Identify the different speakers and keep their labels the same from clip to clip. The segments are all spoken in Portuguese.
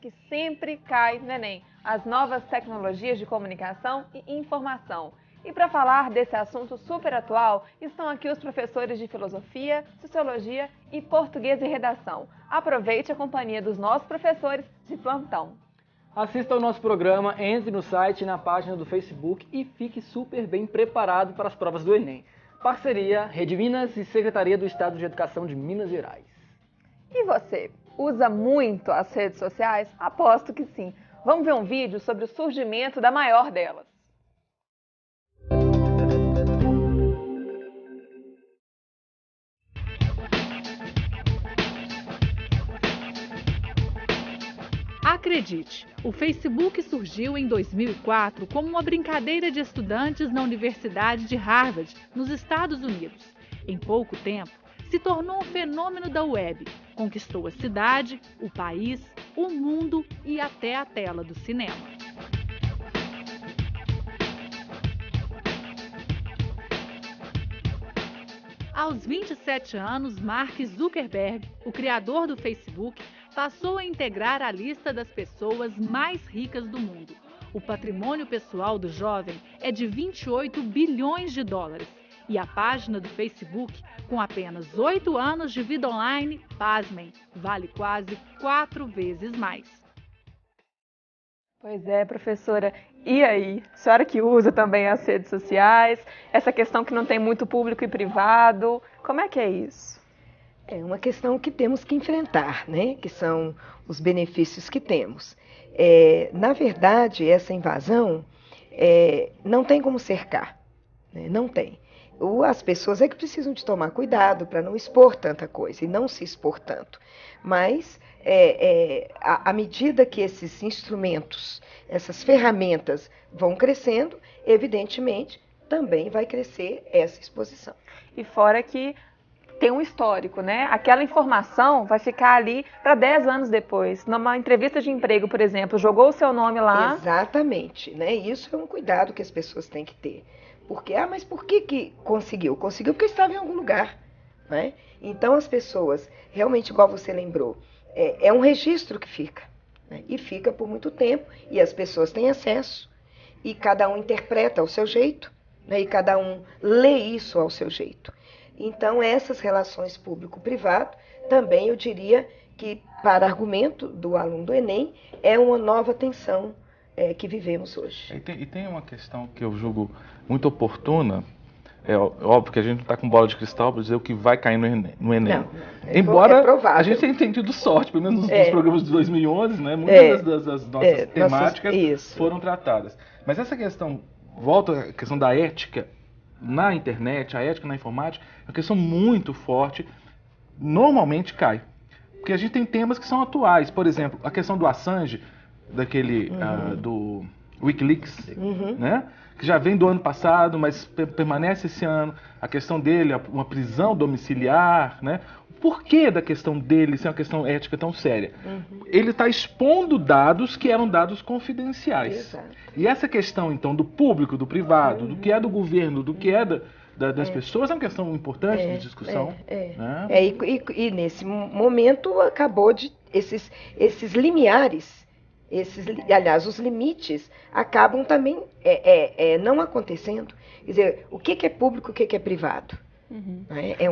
Speaker 1: que sempre cai no Enem: as novas tecnologias de comunicação e informação. E para falar desse assunto super atual, estão aqui os professores de Filosofia, Sociologia e Português e Redação. Aproveite a companhia dos nossos professores de plantão.
Speaker 2: Assista ao nosso programa, entre no site e na página do Facebook e fique super bem preparado para as provas do Enem. Parceria Rede Minas e Secretaria do Estado de Educação de Minas Gerais.
Speaker 1: E você, usa muito as redes sociais? Aposto que sim. Vamos ver um vídeo sobre o surgimento da maior delas.
Speaker 3: Acredite, o Facebook surgiu em 2004 como uma brincadeira de estudantes na Universidade de Harvard, nos Estados Unidos. Em pouco tempo, se tornou um fenômeno da web, conquistou a cidade, o país, o mundo e até a tela do cinema. Aos 27 anos, Mark Zuckerberg, o criador do Facebook, passou a integrar a lista das pessoas mais ricas do mundo. O patrimônio pessoal do jovem é de 28 bilhões de dólares. E a página do Facebook, com apenas 8 anos de vida online, pasmem, vale quase 4 vezes mais.
Speaker 1: Pois é, professora. E aí? A senhora que usa também as redes sociais, essa questão que não tem muito público e privado, como é que é isso?
Speaker 4: É uma questão que temos que enfrentar, né? Que são os benefícios que temos. Na verdade, essa invasão não tem como cercar, né? Não tem. As pessoas é que precisam de tomar cuidado para não expor tanta coisa e não se expor tanto. Mas, à medida que esses instrumentos, essas ferramentas vão crescendo, evidentemente, também vai crescer essa exposição.
Speaker 1: E fora que tem um histórico, né? Aquela informação vai ficar ali para 10 anos depois. Numa entrevista de emprego, por exemplo, jogou o seu nome lá.
Speaker 4: Exatamente, né? Isso é um cuidado que as pessoas têm que ter. Porque, mas por que conseguiu? Conseguiu porque estava em algum lugar, né? Então as pessoas, realmente, igual você lembrou, é um registro que fica, né? E fica por muito tempo, e as pessoas têm acesso, e cada um interpreta ao seu jeito, né? E cada um lê isso ao seu jeito. Então, essas relações público-privado, também eu diria que, para argumento do aluno do Enem, é uma nova tensão que vivemos hoje.
Speaker 5: E tem uma questão que eu julgo muito oportuna. É óbvio que a gente não está com bola de cristal para dizer o que vai cair no Enem.
Speaker 4: Não,
Speaker 5: Embora
Speaker 4: provável.
Speaker 5: a gente tenha tido sorte, pelo menos nos programas de 2011, né? Muitas das nossas temáticas foram tratadas. Mas essa questão, volta à questão da ética na internet, a ética na informática, é uma questão muito forte, normalmente cai. Porque a gente tem temas que são atuais. Por exemplo, a questão do Assange, daquele do Wikileaks, né? Que já vem do ano passado, mas permanece esse ano. A questão dele, uma prisão domiciliar, né? O porquê da questão dele ser uma questão ética tão séria? Ele está expondo dados que eram dados confidenciais.
Speaker 4: Exato.
Speaker 5: E essa questão, então, do público, do privado, do que é do governo, do que é das pessoas, é uma questão importante de discussão. Né?
Speaker 4: E nesse momento acabou de esses limiares, aliás, os limites acabam também não acontecendo. Quer dizer, o que é público, o que é privado? É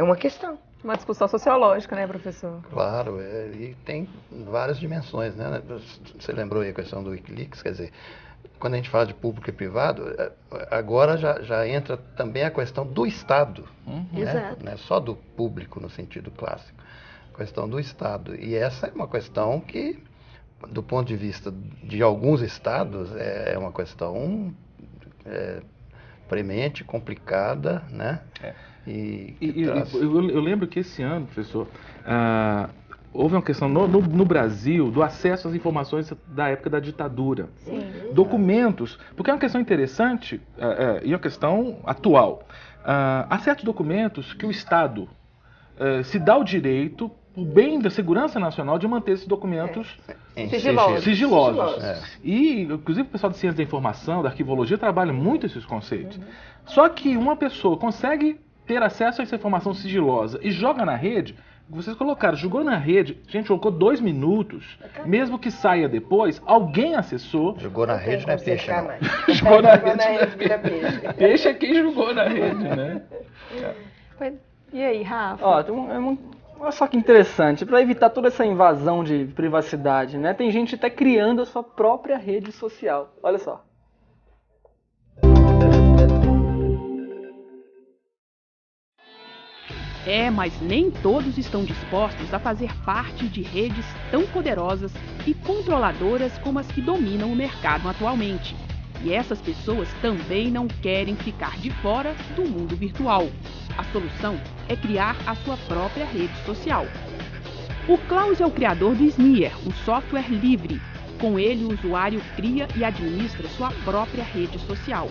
Speaker 4: uma questão.
Speaker 1: Uma discussão sociológica, né, professor?
Speaker 6: Claro, e tem várias dimensões, né? Você lembrou aí a questão do Wikileaks, quer dizer, quando a gente fala de público e privado, agora já entra também a questão do Estado, né? Não é só do público no sentido clássico, a questão do Estado. E essa é uma questão que, do ponto de vista de alguns estados, é uma questão premente, complicada, né?
Speaker 5: Eu lembro que esse ano, professor, houve uma questão no Brasil do acesso às informações da época da ditadura.
Speaker 1: Sim.
Speaker 5: Documentos, porque é uma questão interessante e uma questão atual. Há certos documentos que o Estado se dá o direito, o bem da segurança nacional, de manter esses documentos sigilosos. E, inclusive, o pessoal de ciência da informação, da arquivologia, trabalha muito esses conceitos. Só que uma pessoa consegue ter acesso a essa informação sigilosa e joga na rede, Vocês colocaram, jogou na rede, gente, colocou 2 minutos, mesmo que saia depois, alguém acessou.
Speaker 6: Jogou na rede não é peixe, não.
Speaker 5: Jogou na rede vira peixe. Peixe é quem jogou na rede, né?
Speaker 1: E aí, Rafa?
Speaker 2: Ó, olha só que interessante, para evitar toda essa invasão de privacidade, né? Tem gente até criando a sua própria rede social. Olha só.
Speaker 7: Mas nem todos estão dispostos a fazer parte de redes tão poderosas e controladoras como as que dominam o mercado atualmente. E essas pessoas também não querem ficar de fora do mundo virtual. A solução é criar a sua própria rede social. O Klaus é o criador do Smear, um software livre. Com ele, o usuário cria e administra sua própria rede social.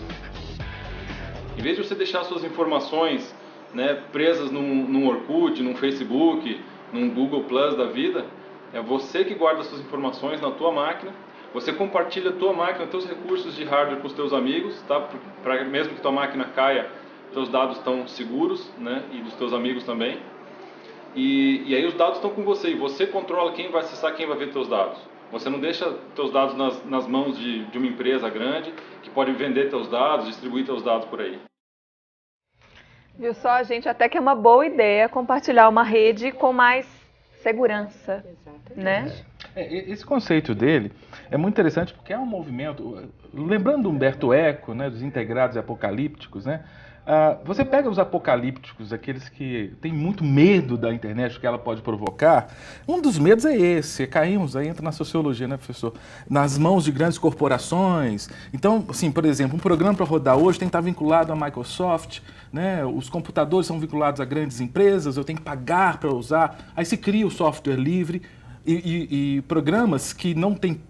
Speaker 8: Em vez de você deixar suas informações, né, presas num Orkut, num Facebook, num Google Plus da vida, é você que guarda suas informações na tua máquina, você compartilha a tua máquina, os teus recursos de hardware com os teus amigos, tá? Mesmo que tua máquina caia, teus dados estão seguros, né, e dos teus amigos também. E aí os dados estão com você, e você controla quem vai acessar, quem vai ver teus dados. Você não deixa teus dados nas mãos de uma empresa grande, que pode vender teus dados, distribuir teus dados por aí.
Speaker 1: Viu só, gente, até que é uma boa ideia compartilhar uma rede com mais segurança, né?
Speaker 5: Esse conceito dele é muito interessante porque é um movimento, lembrando do Humberto Eco, né, dos integrados e apocalípticos, né? Você pega os apocalípticos, aqueles que têm muito medo da internet, que ela pode provocar. Um dos medos é esse, caímos, aí entra na sociologia, né, professor? Nas mãos de grandes corporações. Então, assim, por exemplo, um programa para rodar hoje tem que estar vinculado à Microsoft, né? Os computadores são vinculados a grandes empresas, eu tenho que pagar para usar. Aí se cria o software livre e programas que não têm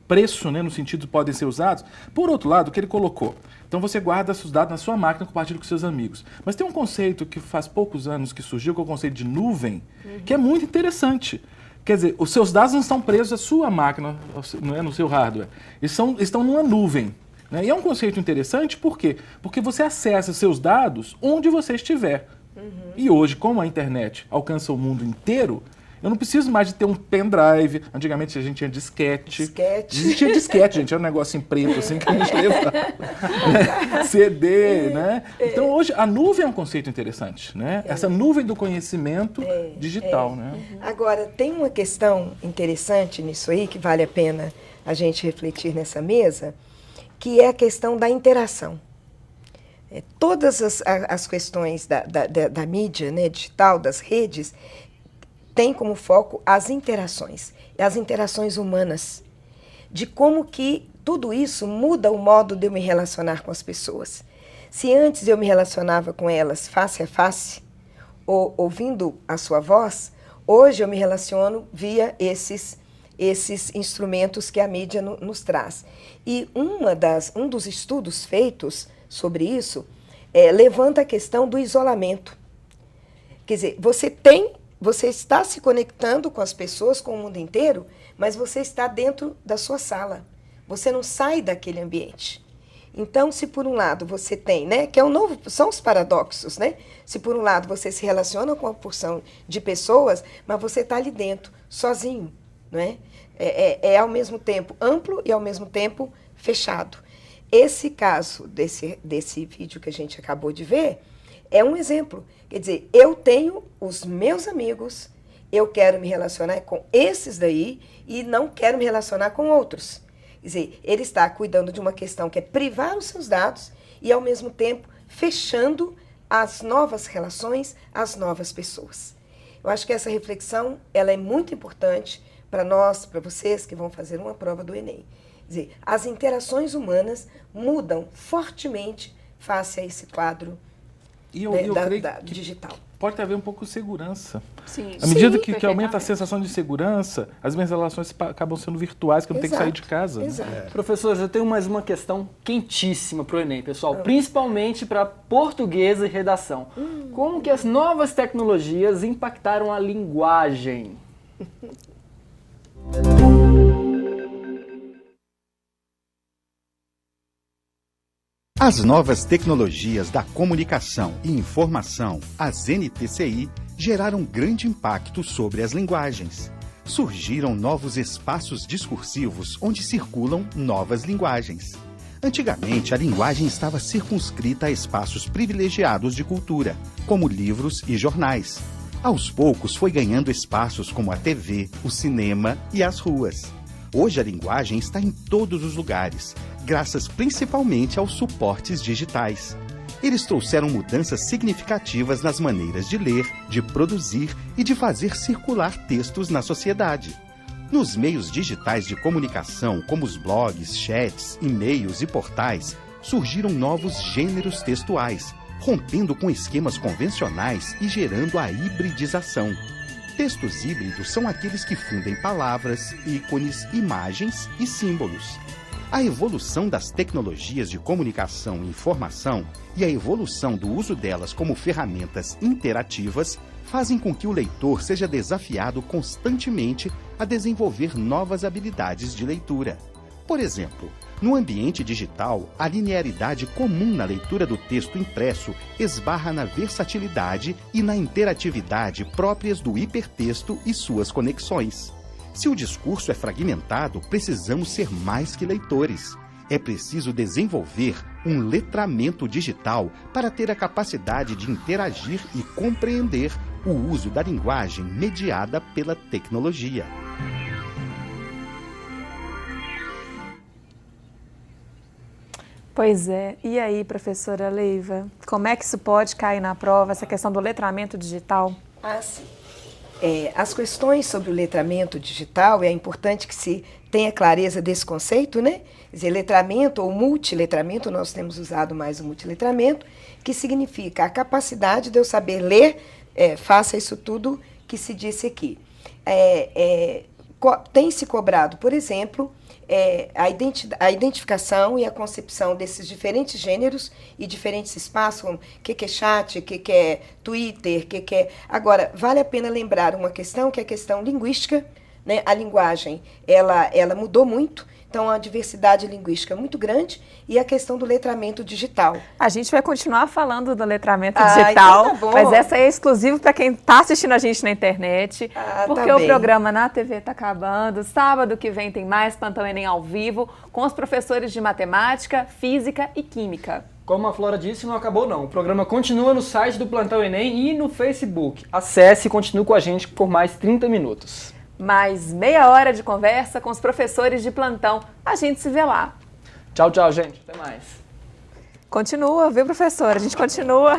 Speaker 5: preço, né, no sentido de podem ser usados. Por outro lado, o que ele colocou? Então você guarda seus dados na sua máquina e compartilha com seus amigos. Mas tem um conceito que faz poucos anos que surgiu, que é o conceito de nuvem, que é muito interessante. Quer dizer, os seus dados não estão presos à sua máquina, não é, no seu hardware. Eles estão numa nuvem. Né? E é um conceito interessante, por quê? Porque você acessa seus dados onde você estiver. E hoje, como a internet alcança o mundo inteiro, eu não preciso mais de ter um pendrive. Antigamente a gente tinha disquete. Existia disquete, gente. Era um negócio em preto, assim, que a gente levava. CD, né? Então hoje a nuvem é um conceito interessante, né? Essa nuvem do conhecimento digital, né?
Speaker 4: Agora, tem uma questão interessante nisso aí, que vale a pena a gente refletir nessa mesa, que é a questão da interação. Todas as questões da mídia, né, digital, das redes, tem como foco as interações humanas, de como que tudo isso muda o modo de eu me relacionar com as pessoas. Se antes eu me relacionava com elas face a face, ou ouvindo a sua voz, hoje eu me relaciono via esses instrumentos que a mídia nos traz. E um dos estudos feitos sobre isso levanta a questão do isolamento. Quer dizer, você está se conectando com as pessoas, com o mundo inteiro, mas você está dentro da sua sala. Você não sai daquele ambiente. Então, se por um lado você tem, né, que é são os paradoxos, né? Se por um lado você se relaciona com uma porção de pessoas, mas você está ali dentro, sozinho, não é? É ao mesmo tempo amplo e ao mesmo tempo fechado. Esse caso desse vídeo que a gente acabou de ver é um exemplo. Quer dizer, eu tenho os meus amigos, eu quero me relacionar com esses daí e não quero me relacionar com outros. Quer dizer, ele está cuidando de uma questão que é privar os seus dados e, ao mesmo tempo, fechando as novas relações, as novas pessoas. Eu acho que essa reflexão ela é muito importante para nós, para vocês que vão fazer uma prova do Enem. Quer dizer, as interações humanas mudam fortemente face a esse quadro digital.
Speaker 5: Pode haver um pouco de segurança.
Speaker 1: Sim.
Speaker 5: À medida que aumenta a sensação de segurança, as minhas relações acabam sendo virtuais, que eu não tenho que sair de casa.
Speaker 4: Exato.
Speaker 5: Né?
Speaker 2: Professores, eu tenho mais uma questão quentíssima para o Enem, pessoal, principalmente para português e redação. Como que as novas tecnologias impactaram a linguagem?
Speaker 9: As novas tecnologias da comunicação e informação, as NTCI, geraram grande impacto sobre as linguagens. Surgiram novos espaços discursivos onde circulam novas linguagens. Antigamente, a linguagem estava circunscrita a espaços privilegiados de cultura, como livros e jornais. Aos poucos, foi ganhando espaços como a TV, o cinema e as ruas. Hoje, a linguagem está em todos os lugares, graças principalmente aos suportes digitais. Eles trouxeram mudanças significativas nas maneiras de ler, de produzir e de fazer circular textos na sociedade. Nos meios digitais de comunicação, como os blogs, chats, e-mails e portais, surgiram novos gêneros textuais, rompendo com esquemas convencionais e gerando a hibridização. Textos híbridos são aqueles que fundem palavras, ícones, imagens e símbolos. A evolução das tecnologias de comunicação e informação e a evolução do uso delas como ferramentas interativas fazem com que o leitor seja desafiado constantemente a desenvolver novas habilidades de leitura. Por exemplo, no ambiente digital, a linearidade comum na leitura do texto impresso esbarra na versatilidade e na interatividade próprias do hipertexto e suas conexões. Se o discurso é fragmentado, precisamos ser mais que leitores. É preciso desenvolver um letramento digital para ter a capacidade de interagir e compreender o uso da linguagem mediada pela tecnologia.
Speaker 1: Pois é. E aí, professora Leiva, como é que isso pode cair na prova, essa questão do letramento digital?
Speaker 4: Sim. As questões sobre o letramento digital, é importante que se tenha clareza desse conceito, né? Quer dizer, letramento ou multiletramento, nós temos usado mais o multiletramento, que significa a capacidade de eu saber ler, faça isso tudo que se disse aqui. Tem se cobrado, por exemplo, a identificação e a concepção desses diferentes gêneros e diferentes espaços, como o que é chat, o que é Twitter, o que é... Agora, vale a pena lembrar uma questão, que é a questão linguística, né? A linguagem, ela mudou muito, então a diversidade linguística é muito grande, e a questão do letramento digital.
Speaker 1: A gente vai continuar falando do letramento digital, então tá, mas essa é exclusiva para quem está assistindo a gente na internet, porque o programa na TV está acabando. Sábado que vem tem mais Plantão Enem ao vivo, com os professores de matemática, física e química.
Speaker 2: Como a Flora disse, não acabou não. O programa continua no site do Plantão Enem e no Facebook. Acesse e continue com a gente por mais 30 minutos.
Speaker 1: Mais meia hora de conversa com os professores de plantão. A gente se vê lá.
Speaker 2: Tchau, tchau, gente. Até mais.
Speaker 1: Continua, viu, professora? A gente continua.